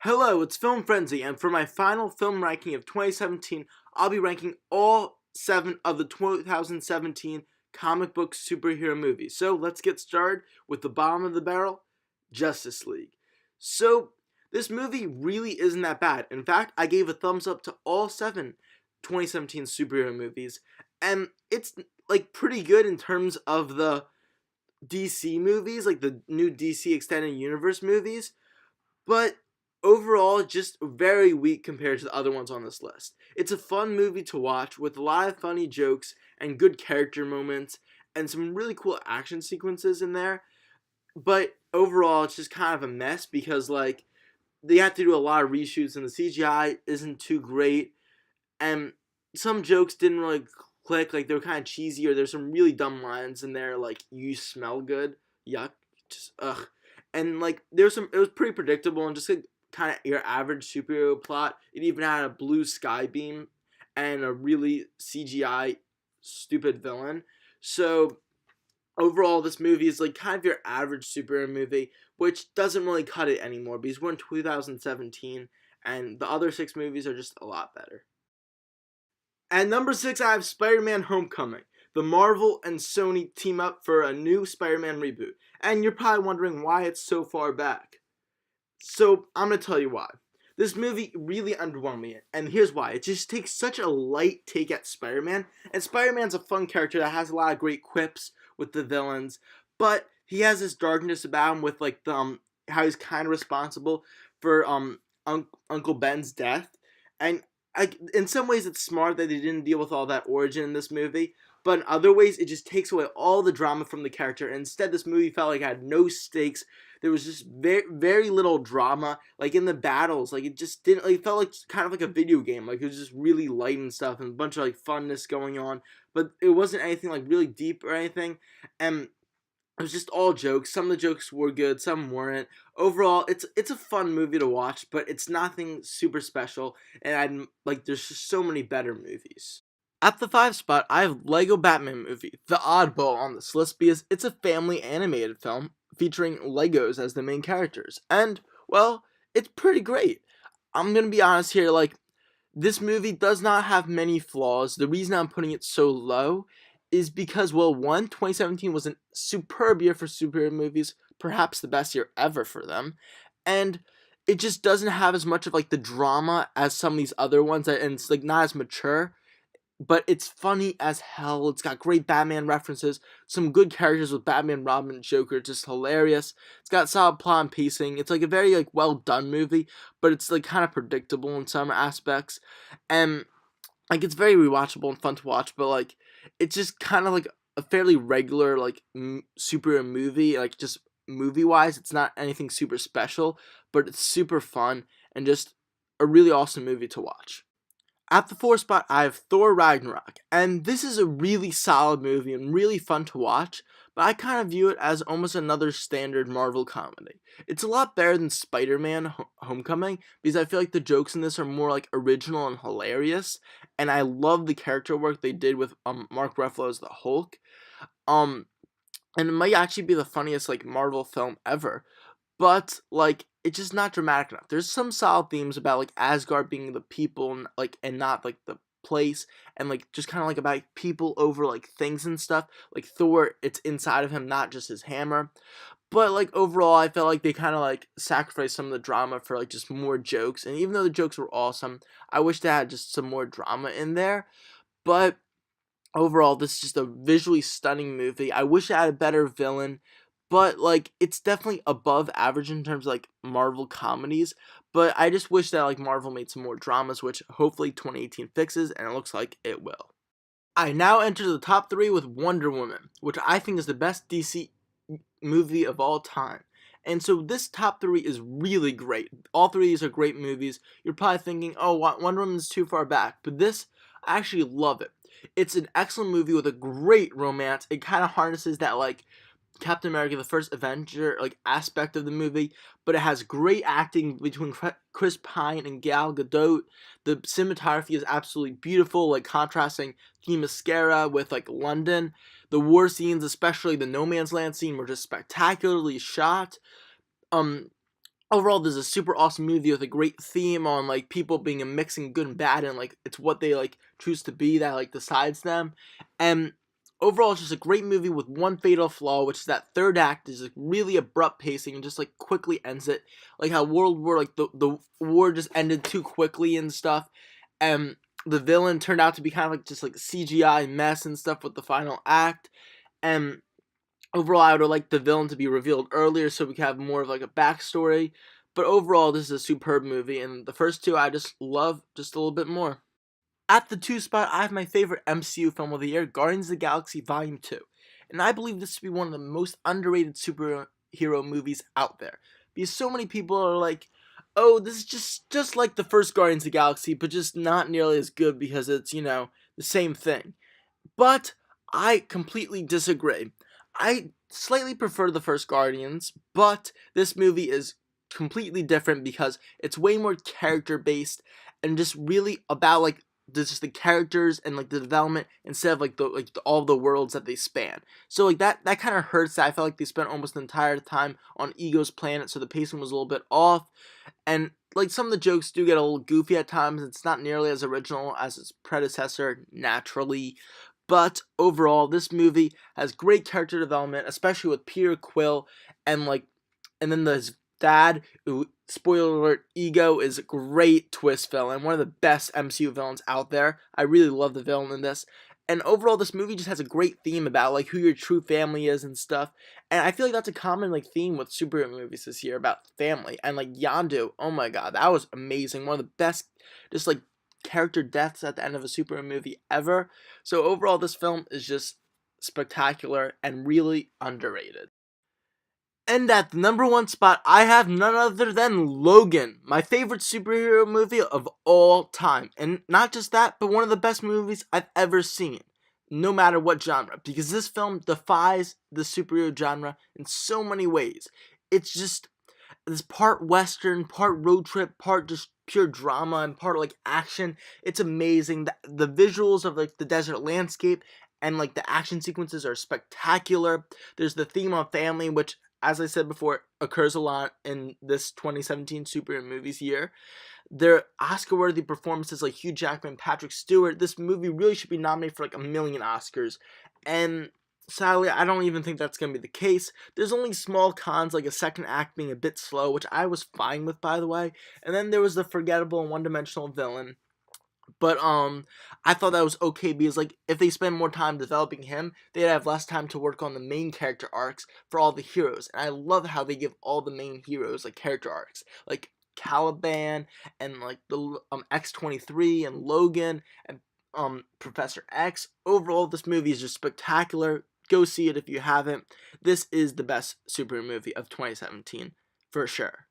Hello, it's Film Frenzy, and for my final film ranking of 2017, I'll be ranking all 7 of the 2017 comic book superhero movies. So let's get started with the bottom of the barrel, Justice League. So this movie really isn't that bad. In fact, I gave a thumbs up to all 7 2017 superhero movies, and it's like pretty good in terms of the DC movies, like the new DC Extended Universe movies, but overall just very weak compared to the other ones on this list. It's a fun movie to watch with a lot of funny jokes and good character moments and some really cool action sequences in there, but overall it's just kind of a mess because like they have to do a lot of reshoots and the CGI isn't too great and some jokes didn't really click, like they were kind of cheesy, or there's some really dumb lines in there like "you smell good," yuck, just ugh. And like there's some, it was pretty predictable and just like kind of your average superhero plot. It even had a blue sky beam and a really CGI stupid villain. So overall, this movie is like kind of your average superhero movie, which doesn't really cut it anymore because we're in 2017 and the other 6 movies are just a lot better. At number 6, I have Spider-Man Homecoming. The Marvel and Sony team up for a new Spider-Man reboot. And you're probably wondering why it's so far back. So, I'm going to tell you why. This movie really underwhelmed me, and here's why. It just takes such a light take at Spider-Man, and Spider-Man's a fun character that has a lot of great quips with the villains, but he has this darkness about him with like the how he's kind of responsible for Uncle Ben's death, and in some ways it's smart that they didn't deal with all that origin in this movie, but in other ways it just takes away all the drama from the character, and instead this movie felt like it had no stakes. There was just very little drama, like in the battles, like it just didn't, like, it felt like kind of like a video game, like it was just really light and stuff, and a bunch of like funness going on, but it wasn't anything like really deep or anything, and it was just all jokes. Some of the jokes were good, some weren't. Overall, it's a fun movie to watch, but it's nothing super special, and I'm like, there's just so many better movies. At the 5 spot, I have Lego Batman Movie, the oddball on this list because it's a family animated film featuring Legos as the main characters. And, well, it's pretty great. I'm gonna be honest here, like, this movie does not have many flaws. The reason I'm putting it so low is because, well, one, 2017 was a superb year for superhero movies, perhaps the best year ever for them, and it just doesn't have as much of, like, the drama as some of these other ones, and it's, like, not as mature, but it's funny as hell. It's got great Batman references, some good characters with Batman, Robin, and Joker, just hilarious. It's got solid plot and pacing. It's like a very like well done movie, but it's like kind of predictable in some aspects, and like it's very rewatchable and fun to watch. But like it's just kind of like a fairly regular like superhero movie, like just movie wise. It's not anything super special, but it's super fun and just a really awesome movie to watch. At the 4 spot, I have Thor Ragnarok, and this is a really solid movie and really fun to watch, but I kind of view it as almost another standard Marvel comedy. It's a lot better than SpiderMan Homecoming, because I feel like the jokes in this are more like original and hilarious, and I love the character work they did with Mark Ruffalo as the Hulk, um, and it might actually be the funniest like Marvel film ever, but like it's just not dramatic enough. There's some solid themes about like Asgard being the people and like and not like the place, and like just kind of like about people over like things and stuff. Like Thor, it's inside of him, not just his hammer. But like overall, I felt like they kind of like sacrificed some of the drama for like just more jokes. And even though the jokes were awesome, I wish they had just some more drama in there. But overall, this is just a visually stunning movie. I wish it had a better villain, but like it's definitely above average in terms of like Marvel comedies. But I just wish that like Marvel made some more dramas, which hopefully 2018 fixes, and it looks like it will. I now enter the top 3 with Wonder Woman, which I think is the best DC movie of all time. And so this top 3 is really great. All 3 of these are great movies. You're probably thinking, oh, Wonder Woman is too far back. But this, I actually love it. It's an excellent movie with a great romance. It kind of harnesses that like Captain America, the first Avenger, like aspect of the movie, but it has great acting between Chris Pine and Gal Gadot. The cinematography is absolutely beautiful, like contrasting Themyscira with like London. The war scenes, especially the No Man's Land scene, were just spectacularly shot. Um, Overall, this is a super awesome movie with a great theme on like people being a mixing good and bad, and like it's what they like choose to be that like decides them. And overall, it's just a great movie with one fatal flaw, which is that third act is like really abrupt pacing and just like quickly ends it. Like how World War like the war just ended too quickly and stuff. And the villain turned out to be kind of like just like CGI mess and stuff with the final act. And overall, I would have liked the villain to be revealed earlier so we could have more of like a backstory. But overall, this is a superb movie, and the first two I just love just a little bit more. At the 2 spot, I have my favorite MCU film of the year, Guardians of the Galaxy Volume 2. And I believe this to be one of the most underrated superhero movies out there. Because so many people are like, oh, this is just like the first Guardians of the Galaxy, but just not nearly as good because it's, the same thing. But I completely disagree. I slightly prefer the first Guardians, but this movie is completely different because it's way more character based and just really about like just the characters and like the development instead of like all the worlds that they span. So like that kind of hurts. That I felt like they spent almost the entire time on Ego's planet, so the pacing was a little bit off, and like some of the jokes do get a little goofy at times. It's not nearly as original as its predecessor, naturally. But overall, this movie has great character development, especially with Peter Quill, and like, and then his dad, who, spoiler alert, Ego is a great twist villain, one of the best MCU villains out there. I really love the villain in this. And overall, this movie just has a great theme about like who your true family is and stuff. And I feel like that's a common like theme with superhero movies this year about family. And like Yondu, oh my god, that was amazing. One of the best, just like character deaths at the end of a superhero movie ever. So overall, this film is just spectacular and really underrated. And at the number 1 spot, I have none other than Logan, my favorite superhero movie of all time. And not just that, but one of the best movies I've ever seen, no matter what genre, because this film defies the superhero genre in so many ways. It's just this part western, part road trip, part just pure drama, and part like action. It's amazing. The visuals of like the desert landscape and like the action sequences are spectacular. There's the theme of family, which, as I said before, occurs a lot in this 2017 superhero movies year. Their Oscar-worthy performances like Hugh Jackman, Patrick Stewart. This movie really should be nominated for like a million Oscars. And sadly, I don't even think that's going to be the case. There's only small cons, like a second act being a bit slow, which I was fine with, by the way. And then there was the forgettable and one-dimensional villain. But I thought that was okay because like if they spend more time developing him, they'd have less time to work on the main character arcs for all the heroes. And I love how they give all the main heroes like character arcs, like Caliban and like the X-23 and Logan and Professor X. Overall, this movie is just spectacular. Go see it if you haven't. This is the best superhero movie of 2017 for sure.